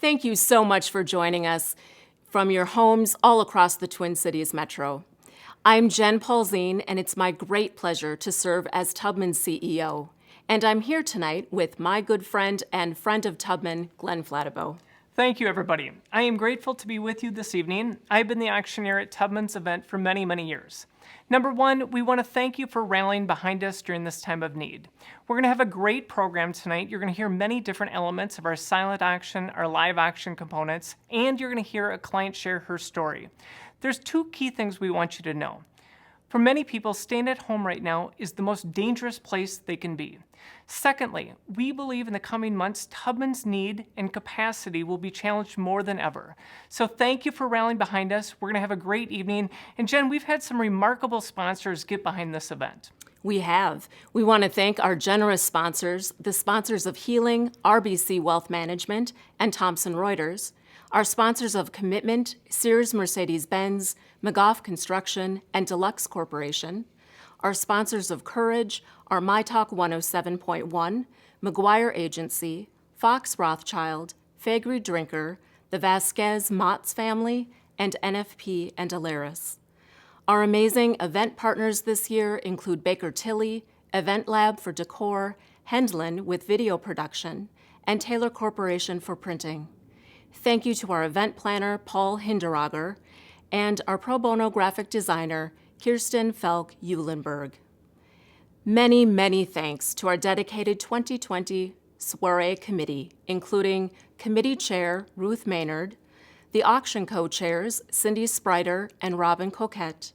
Thank you so much for joining us from your homes all across the Twin Cities Metro. I'm Jen Paulzine, and it's my great pleasure to serve as Tubman's CEO. And I'm here tonight with my good friend and friend of Tubman, Glenn Flatibow. Thank you, everybody. I am grateful to be with you this evening. I've been the auctioneer at Tubman's event for many, many years. Number one, we want to thank you for rallying behind us during this time of need. We're going to have a great program tonight. You're going to hear many different elements of our silent auction, our live auction components, and you're going to hear a client share her story. There's two key things we want you to know. For many people, staying at home right now is the most dangerous place they can be. Secondly, we believe in the coming months, Tubman's need and capacity will be challenged more than ever. So thank you for rallying behind us. We're going to have a great evening. And Jen, we've had some remarkable sponsors get behind this event. We have. We want to thank our generous sponsors, the sponsors of Healing, RBC Wealth Management, and Thomson Reuters, our sponsors of Commitment, Sears Mercedes-Benz, McGough Construction, and Deluxe Corporation, our sponsors of Courage are My Talk 107.1, McGuire Agency, Fox Rothschild, Faegre Drinker, the Vasquez Motts family, and NFP and Alaris. Our amazing event partners this year include Baker Tilly, Event Lab for Decor, Hendlin with video production, and Taylor Corporation for printing. Thank you to our event planner, Paul Hinderauger, and our pro bono graphic designer, Kirsten Felk-Eulenberg. Many, many thanks to our dedicated 2020 Soiree Committee, including Committee Chair Ruth Maynard, the Auction Co-Chairs Cindy Sprider and Robin Coquette,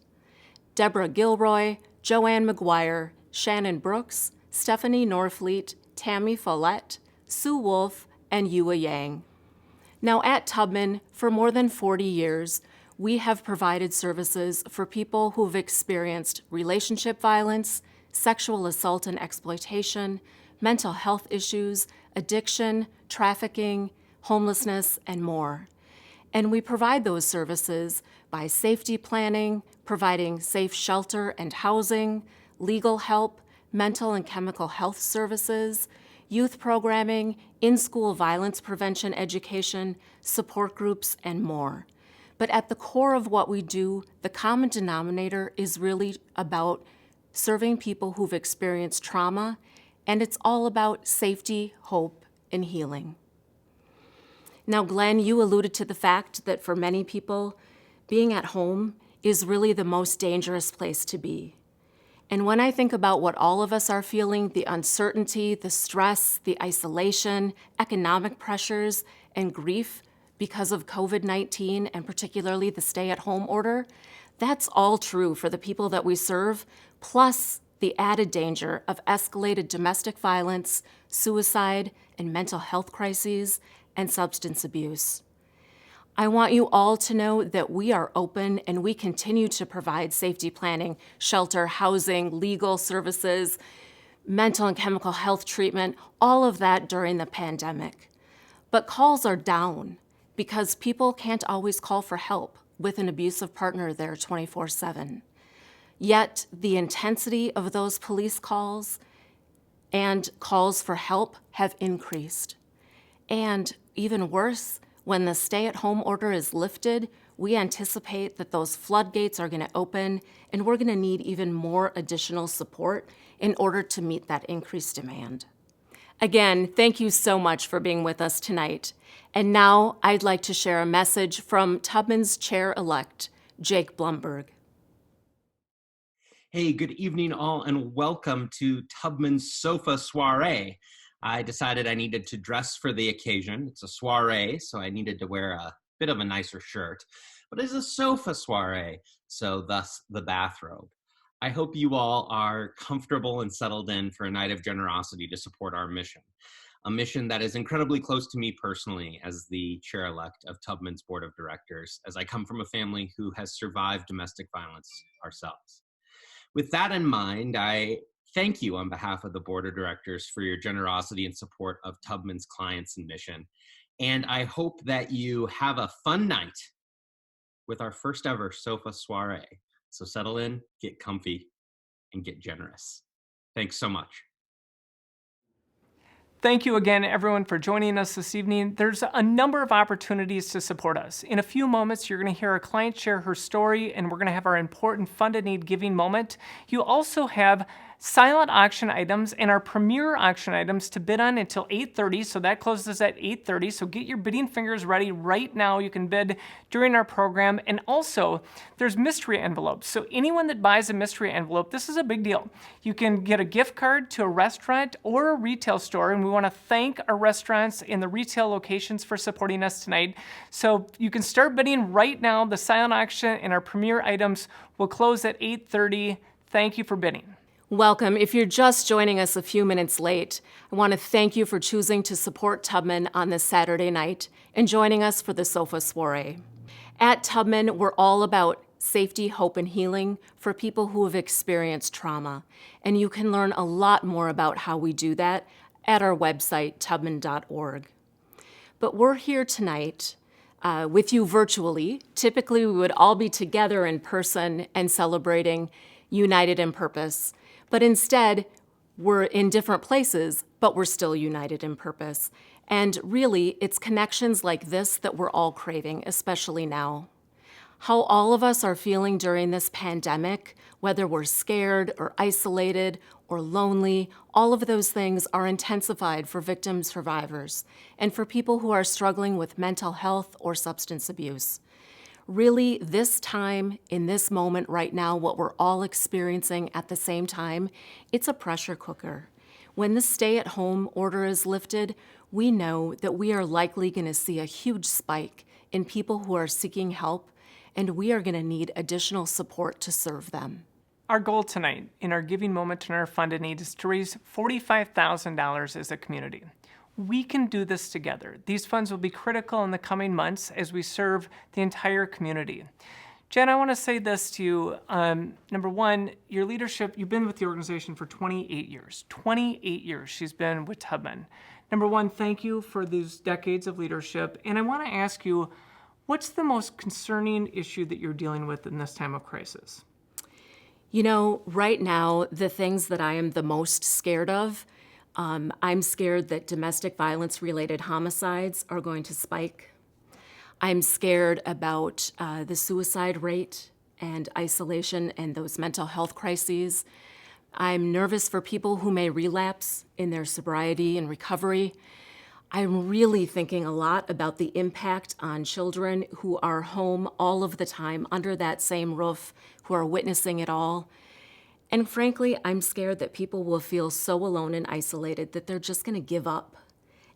Deborah Gilroy, Joanne McGuire, Shannon Brooks, Stephanie Norfleet, Tammy Follett, Sue Wolf, and Yua Yang. Now at Tubman, for more than 40 years, we have provided services for people who've experienced relationship violence, sexual assault and exploitation, mental health issues, addiction, trafficking, homelessness, and more. And we provide those services by safety planning, providing safe shelter and housing, legal help, mental and chemical health services, youth programming, in-school violence prevention education, support groups, and more. But at the core of what we do, the common denominator is really about serving people who've experienced trauma, and it's all about safety, hope, and healing. Now, Glenn, you alluded to the fact that for many people, being at home is really the most dangerous place to be. And when I think about what all of us are feeling, the uncertainty, the stress, the isolation, economic pressures, and grief because of COVID-19, and particularly the stay-at-home order, that's all true for the people that we serve, plus the added danger of escalated domestic violence, suicide, and mental health crises, and substance abuse. I want you all to know that we are open and we continue to provide safety planning, shelter, housing, legal services, mental and chemical health treatment, all of that during the pandemic. But calls are down because people can't always call for help with an abusive partner there 24/7. Yet the intensity of those police calls and calls for help have increased. And even worse, when the stay-at-home order is lifted, we anticipate that those floodgates are going to open and we're going to need even more additional support in order to meet that increased demand. Again, thank you so much for being with us tonight. And now I'd like to share a message from Tubman's Chair-elect, Jake Blumberg. Hey, good evening all, and welcome to Tubman's Sofa Soiree. I decided I needed to dress for the occasion. It's a soiree, so I needed to wear a bit of a nicer shirt. But it's a sofa soiree, so thus the bathrobe. I hope you all are comfortable and settled in for a night of generosity to support our mission. A mission that is incredibly close to me personally as the chair-elect of Tubman's Board of Directors, as I come from a family who has survived domestic violence ourselves. With that in mind, I thank you on behalf of the Board of Directors for your generosity and support of Tubman's clients and mission. And I hope that you have a fun night with our first ever Sofa Soiree. So settle in, get comfy, and get generous. Thanks so much. Thank you again, everyone, for joining us this evening. There's a number of opportunities to support us. In a few moments, you're going to hear a client share her story, and we're going to have our important Funded Need Giving moment. You also have silent auction items and our premier auction items to bid on until 8:30, so that closes at 8:30. So get your bidding fingers ready right now. You can bid during our program. And also, there's mystery envelopes. So anyone that buys a mystery envelope, this is a big deal. You can get a gift card to a restaurant or a retail store, and we want to thank our restaurants and the retail locations for supporting us tonight. So you can start bidding right now. The silent auction and our premier items will close at 8:30. Thank you for bidding. Welcome. If you're just joining us a few minutes late, I want to thank you for choosing to support Tubman on this Saturday night and joining us for the Sofa Soiree. At Tubman, we're all about safety, hope, and healing for people who have experienced trauma. And you can learn a lot more about how we do that at our website, tubman.org. But we're here tonight with you virtually. Typically, we would all be together in person and celebrating United in Purpose. But instead, we're in different places, but we're still united in purpose. And really, it's connections like this that we're all craving, especially now. How all of us are feeling during this pandemic, whether we're scared or isolated or lonely, all of those things are intensified for victim survivors and for people who are struggling with mental health or substance abuse. Really, this time, in this moment right now, what we're all experiencing at the same time, it's a pressure cooker. When the stay-at-home order is lifted, we know that we are likely going to see a huge spike in people who are seeking help, and we are going to need additional support to serve them. Our goal tonight in our giving moment and our funded need is to raise $45,000 as a community. We can do this together. These funds will be critical in the coming months as we serve the entire community. Jen, I want to say this to you. Number one, your leadership, you've been with the organization for 28 years. 28 years she's been with Tubman. Number one, thank you for these decades of leadership. And I want to ask you, what's the most concerning issue that you're dealing with in this time of crisis? You know, right now, the things that I am the most scared of, I'm scared that domestic violence-related homicides are going to spike. I'm scared about the suicide rate and isolation and those mental health crises. I'm nervous for people who may relapse in their sobriety and recovery. I'm really thinking a lot about the impact on children who are home all of the time under that same roof, who are witnessing it all. And frankly, I'm scared that people will feel so alone and isolated that they're just going to give up.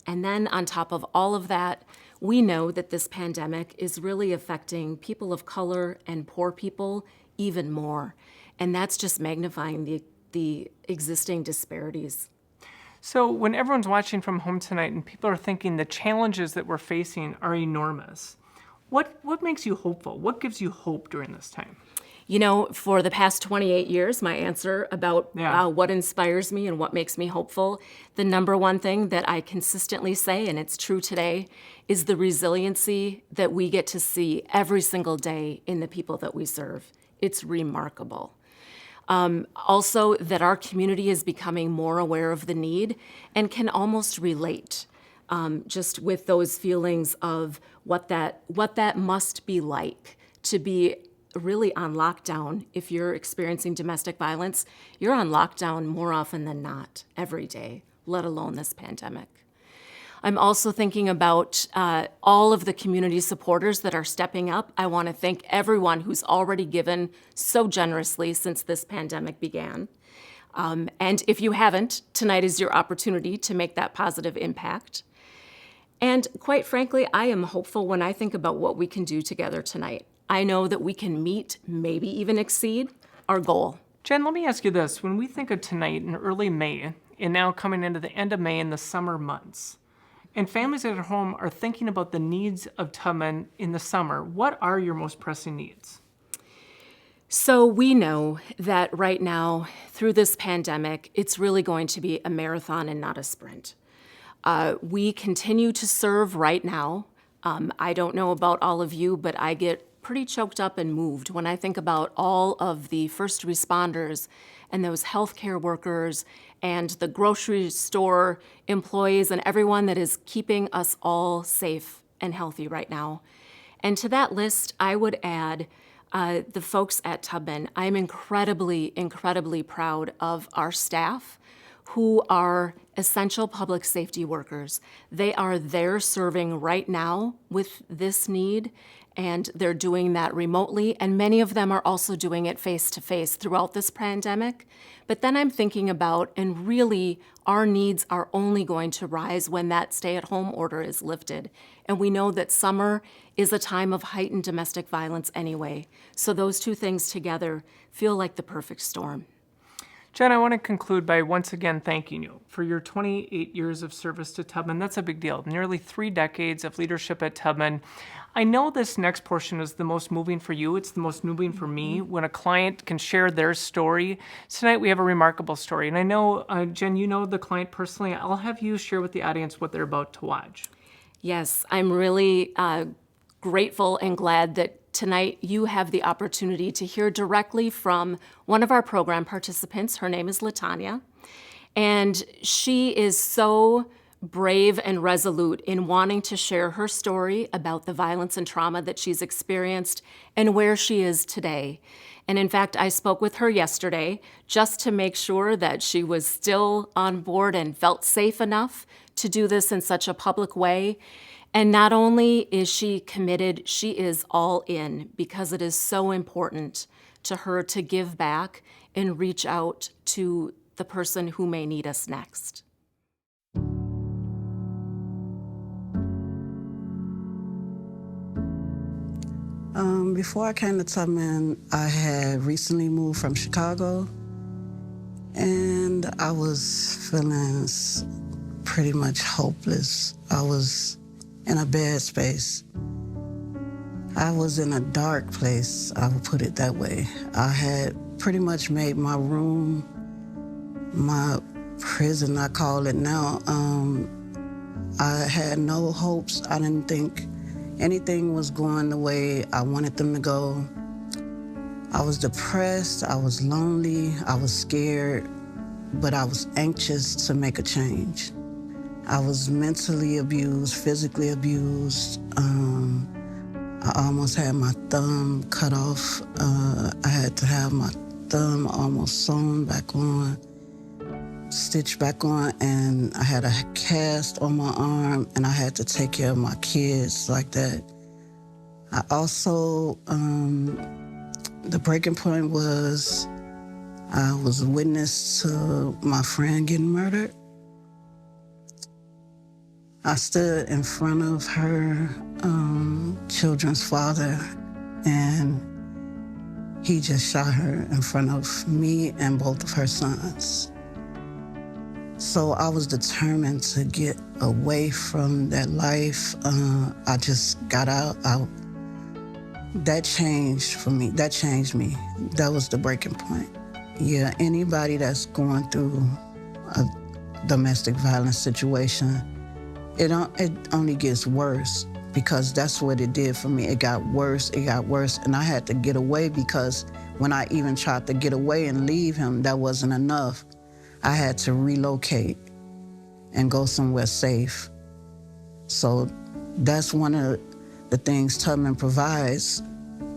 And then on top of all of that, we know that this pandemic is really affecting people of color and poor people even more. And that's just magnifying the existing disparities. So when everyone's watching from home tonight and people are thinking the challenges that we're facing are enormous, what makes you hopeful? What gives you hope during this time? You know, for the past 28 years, my answer about what inspires me and what makes me hopeful, the number one thing that I consistently say, and it's true today, is the resiliency that we get to see every single day in the people that we serve. It's remarkable. Also, that our community is becoming more aware of the need and can almost relate just with those feelings of what that must be like to be really on lockdown. If you're experiencing domestic violence, you're on lockdown more often than not every day, let alone this pandemic. I'm also thinking about all of the community supporters that are stepping up. I want to thank everyone who's already given so generously since this pandemic began. And if you haven't, tonight is your opportunity to make that positive impact. And quite frankly, I am hopeful when I think about what we can do together tonight. I know that we can meet, maybe even exceed, our goal. Jen, let me ask you this. When we think of tonight in early May, and now coming into the end of May in the summer months, and families at home are thinking about the needs of Tubman in the summer, what are your most pressing needs? So we know that right now, through this pandemic, it's really going to be a marathon and not a sprint. We continue to serve right now. I don't know about all of you, but I get pretty choked up and moved when I think about all of the first responders and those healthcare workers and the grocery store employees and everyone that is keeping us all safe and healthy right now. And to that list, I would add the folks at Tubman. I'm incredibly, incredibly proud of our staff who are essential public safety workers. They are there serving right now with this need, and they're doing that remotely, and many of them are also doing it face-to-face throughout this pandemic. But then I'm thinking about, and really, our needs are only going to rise when that stay-at-home order is lifted. And we know that summer is a time of heightened domestic violence anyway. So those two things together feel like the perfect storm. Jen, I want to conclude by once again thanking you for your 28 years of service to Tubman. That's a big deal. Nearly 3 decades of leadership at Tubman. I know this next portion is the most moving for you. It's the most moving for me when a client can share their story. Tonight we have a remarkable story. And I know, Jen, you know the client personally. I'll have you share with the audience what they're about to watch. Yes, I'm really grateful and glad that tonight you have the opportunity to hear directly from one of our program participants. Her name is Latonya, and she is so brave and resolute in wanting to share her story about the violence and trauma that she's experienced and where she is today. And in fact, I spoke with her yesterday just to make sure that she was still on board and felt safe enough to do this in such a public way. And not only is she committed, she is all in, because it is so important to her to give back and reach out to the person who may need us next. Before I came to Tubman, I had recently moved from Chicago, and I was feeling pretty much hopeless. I was in a bad space. I was in a dark place, I would put it that way. I had pretty much made my room my prison, I call it now. I had no hopes. I didn't think anything was going the way I wanted them to go. I was depressed, I was lonely, I was scared, but I was anxious to make a change. I was mentally abused, physically abused. I almost had my thumb cut off. I had to have my thumb almost sewn back on, stitched back on, and I had a cast on my arm, and I had to take care of my kids like that. I also, the breaking point was I was a witness to my friend getting murdered. I stood in front of her children's father, and he just shot her in front of me and both of her sons. So I was determined to get away from that life. I just got out. That changed for me. That changed me. That was the breaking point. Yeah, anybody that's going through a domestic violence situation, it only gets worse, because that's what it did for me. It got worse, and I had to get away, because when I even tried to get away and leave him, that wasn't enough. I had to relocate and go somewhere safe. So that's one of the things Tubman provides.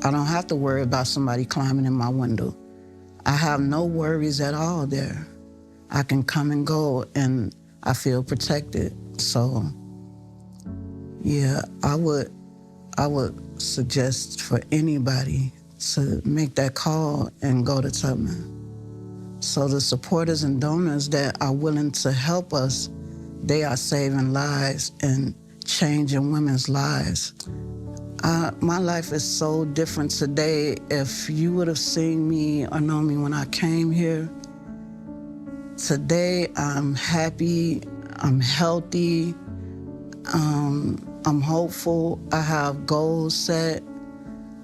I don't have to worry about somebody climbing in my window. I have no worries at all there. I can come and go, and I feel protected. So, yeah, I would suggest for anybody to make that call and go to Tubman. So the supporters and donors that are willing to help us, they are saving lives and changing women's lives. My life is so different today. If you would have seen me or known me when I came here, today I'm happy, I'm healthy, I'm hopeful, I have goals set.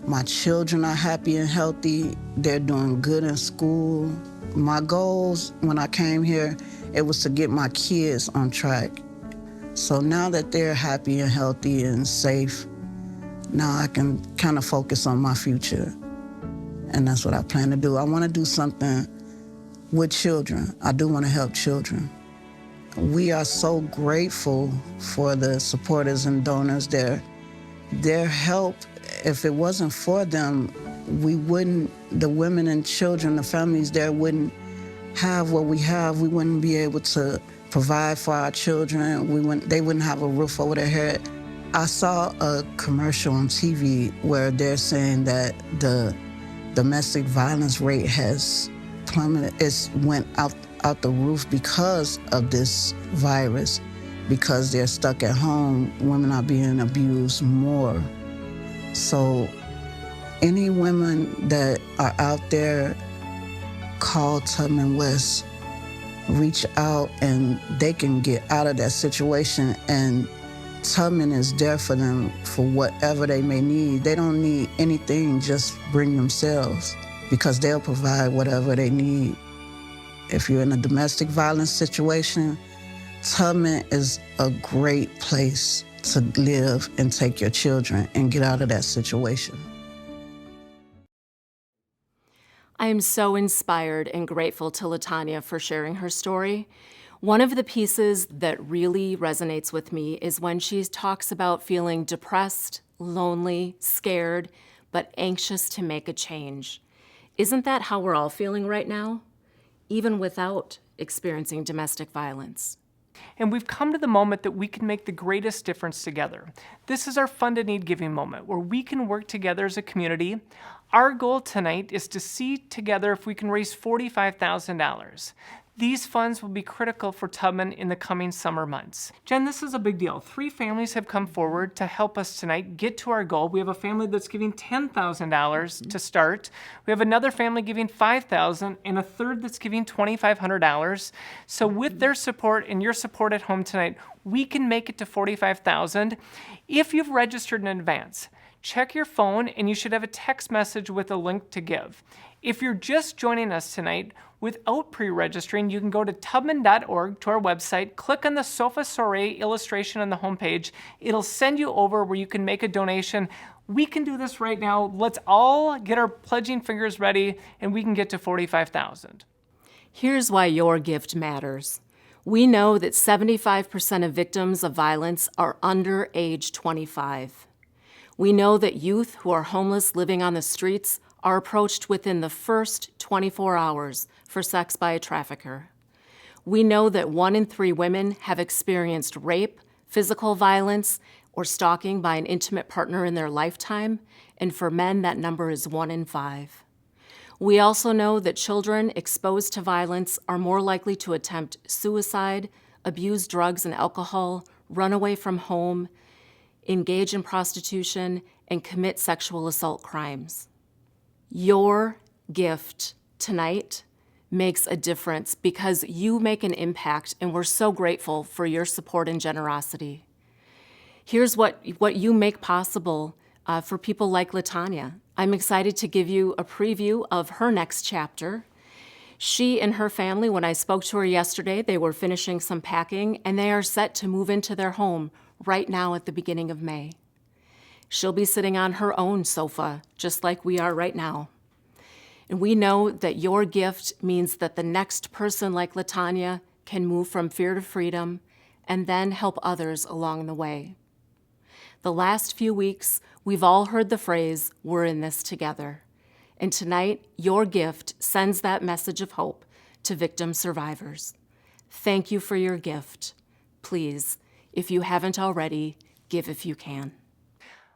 My children are happy and healthy, they're doing good in school. My goals when I came here, it was to get my kids on track. So now that they're happy and healthy and safe, Now I can kind of focus on my future. And that's what I plan to do. I want to do something with children. I do want to help children. We are so grateful for the supporters and donors. Their help, if it wasn't for them, the women and children, the families there wouldn't have what we have. We wouldn't be able to provide for our children. They wouldn't have a roof over their head. I saw a commercial on TV where they're saying that the domestic violence rate has plummeted. It went out the roof because of this virus. Because they're stuck at home, women are being abused more. So any women that are out there, call Tubman West, reach out, and they can get out of that situation. And Tubman is there for them for whatever they may need. They don't need anything, just bring themselves, because they'll provide whatever they need. If you're in a domestic violence situation, Tubman is a great place to live and take your children and get out of that situation. I am so inspired and grateful to Latonya for sharing her story. One of the pieces that really resonates with me is when she talks about feeling depressed, lonely, scared, but anxious to make a change. Isn't that how we're all feeling right now, even without experiencing domestic violence? And we've come to the moment that we can make the greatest difference together. This is our Fund a Need Giving moment, where we can work together as a community. Our goal tonight is to see together if we can raise $45,000. These funds will be critical for Tubman in the coming summer months. Jen, this is a big deal. 3 families have come forward to help us tonight get to our goal. We have a family that's giving $10,000 to start. We have another family giving $5,000 and a third that's giving $2,500. So with their support and your support at home tonight, we can make it to $45,000. If you've registered in advance, check your phone and you should have a text message with a link to give. If you're just joining us tonight, without pre-registering, you can go to tubman.org, to our website, click on the Sofa Soiree illustration on the homepage. It'll send you over where you can make a donation. We can do this right now. Let's all get our pledging fingers ready and we can get to $45,000. Here's why your gift matters. We know that 75% of victims of violence are under age 25. We know that youth who are homeless living on the streets are approached within the first 24 hours for sex by a trafficker. We know that 1 in 3 women have experienced rape, physical violence, or stalking by an intimate partner in their lifetime, and for men, that number is 1 in 5. We also know that children exposed to violence are more likely to attempt suicide, abuse drugs and alcohol, run away from home, engage in prostitution, and commit sexual assault crimes. Your gift tonight makes a difference because you make an impact, and we're so grateful for your support and generosity. Here's what you make possible for people like Latonya. I'm excited to give you a preview of her next chapter. She and her family, when I spoke to her yesterday, they were finishing some packing, and they are set to move into their home right now at the beginning of May. She'll be sitting on her own sofa, just like we are right now. And we know that your gift means that the next person like Latonya can move from fear to freedom and then help others along the way. The last few weeks, we've all heard the phrase, "We're in this together." And tonight, your gift sends that message of hope to victim survivors. Thank you for your gift. Please, if you haven't already, give if you can.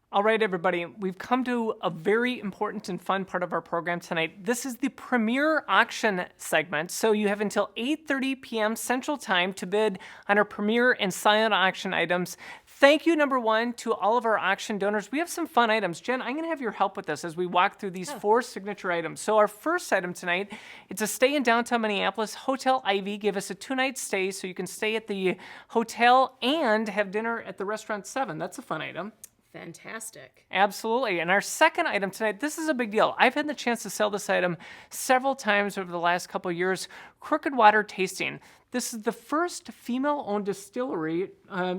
All right, everybody, we've come to a very important and fun part of our program tonight. This is the premier auction segment, so you have until 8:30 p.m. Central Time to bid on our premier and silent auction items. Thank you, number one, to all of our auction donors. We have some fun items. Jen, I'm going to have your help with this as we walk through these 4 signature items. So our first item tonight, it's a stay in downtown Minneapolis. Hotel Ivy gave us a 2-night stay, so you can stay at the hotel and have dinner at the Restaurant 7. That's a fun item. Fantastic. Absolutely. And our second item tonight, this is a big deal. I've had the chance to sell this item several times over the last couple of years. Crooked Water Tasting. This is the first female-owned distillery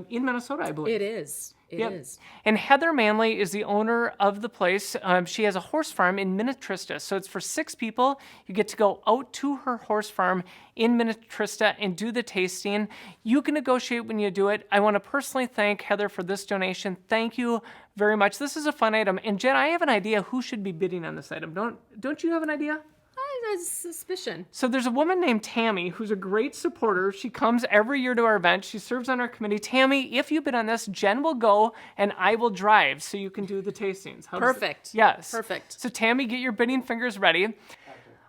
in Minnesota, I believe. It is. It Yep. is. And Heather Manley is the owner of the place. She has a horse farm in Minnetrista. So it's for 6 people. You get to go out to her horse farm in Minnetrista and do the tasting. You can negotiate when you do it. I want to personally thank Heather for this donation. Thank you very much. This is a fun item. And Jen, I have an idea who should be bidding on this item. Don't you have an idea? I have a suspicion. So there's a woman named Tammy who's a great supporter. She comes every year to our event. She serves on our committee. Tammy, if you bid on this, Jen will go and I will drive so you can do the tastings. Perfect. Yes. Perfect. So Tammy, get your bidding fingers ready.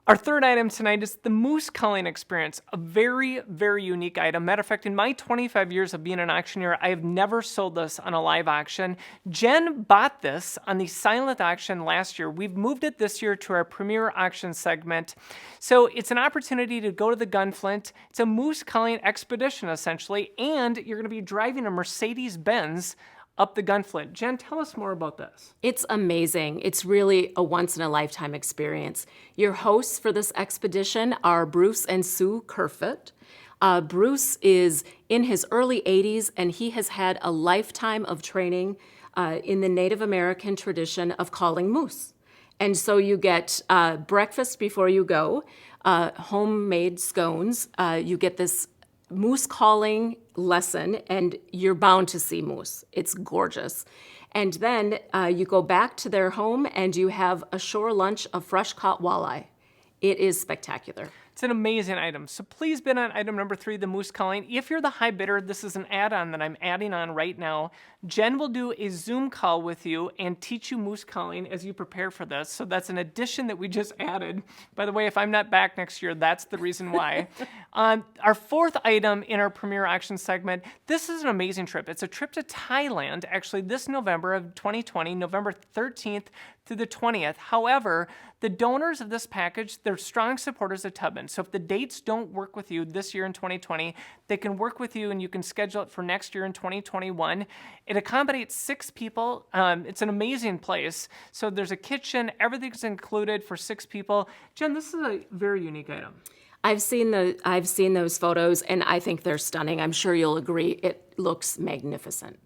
Our third item tonight is the moose culling experience, a very, very unique item. Matter of fact, in my 25 years of being an auctioneer, I have never sold this on a live auction. Jen bought this on the silent auction last year. We've moved it this year to our premier auction segment. So it's an opportunity to go to the Gunflint. It's a moose culling expedition, essentially, and you're going to be driving a Mercedes-Benz up the Gunflint. Jen, tell us more about this. It's amazing. It's really a once-in-a-lifetime experience. Your hosts for this expedition are Bruce and Sue Kerfoot. Bruce is in his early 80s, and he has had a lifetime of training in the Native American tradition of calling moose. And so you get breakfast before you go, homemade scones. You get this moose calling lesson, and you're bound to see moose. It's gorgeous. And then you go back to their home and you have a shore lunch of fresh caught walleye. It is spectacular. It's an amazing item. So please bid on item number 3, the moose culling. If you're the high bidder, this is an add-on that I'm adding on right now. Jen will do a Zoom call with you and teach you moose culling as you prepare for this. So that's an addition that we just added. By the way, if I'm not back next year, that's the reason why. Our fourth item in our premier auction segment, this is an amazing trip. It's a trip to Thailand, actually this November of 2020, November 13th through the 20th. However, the donors of this package, they're strong supporters of Tubman. So if the dates don't work with you this year in 2020, they can work with you and you can schedule it for next year in 2021. It accommodates 6 people. It's an amazing place. So there's a kitchen, everything's included for 6 people. Jen, this is a very unique item. I've seen those photos, and I think they're stunning. I'm sure you'll agree. It looks magnificent.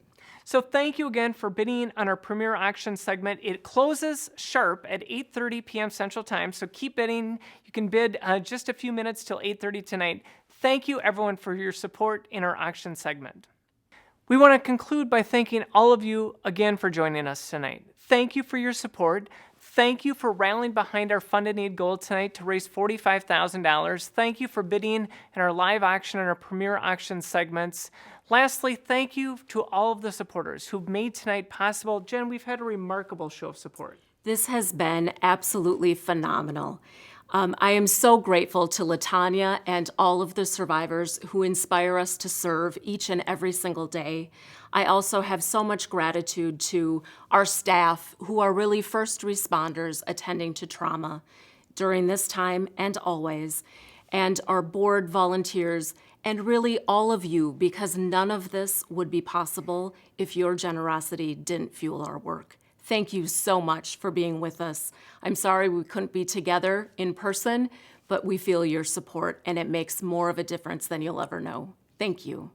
So thank you again for bidding on our premier auction segment. It closes sharp at 8:30 p.m. Central Time, so keep bidding. You can bid just a few minutes till 8:30 tonight. Thank you, everyone, for your support in our auction segment. We want to conclude by thanking all of you again for joining us tonight. Thank you for your support. Thank you for rallying behind our Funded Need goal tonight to raise $45,000. Thank you for bidding in our live auction and our premier auction segments. Lastly, thank you to all of the supporters who've made tonight possible. Jen, we've had a remarkable show of support. This has been absolutely phenomenal. I am so grateful to Latonya and all of the survivors who inspire us to serve each and every single day. I also have so much gratitude to our staff who are really first responders attending to trauma during this time and always, and our board volunteers, and really all of you, because none of this would be possible if your generosity didn't fuel our work. Thank you so much for being with us. I'm sorry we couldn't be together in person, but we feel your support, and it makes more of a difference than you'll ever know. Thank you.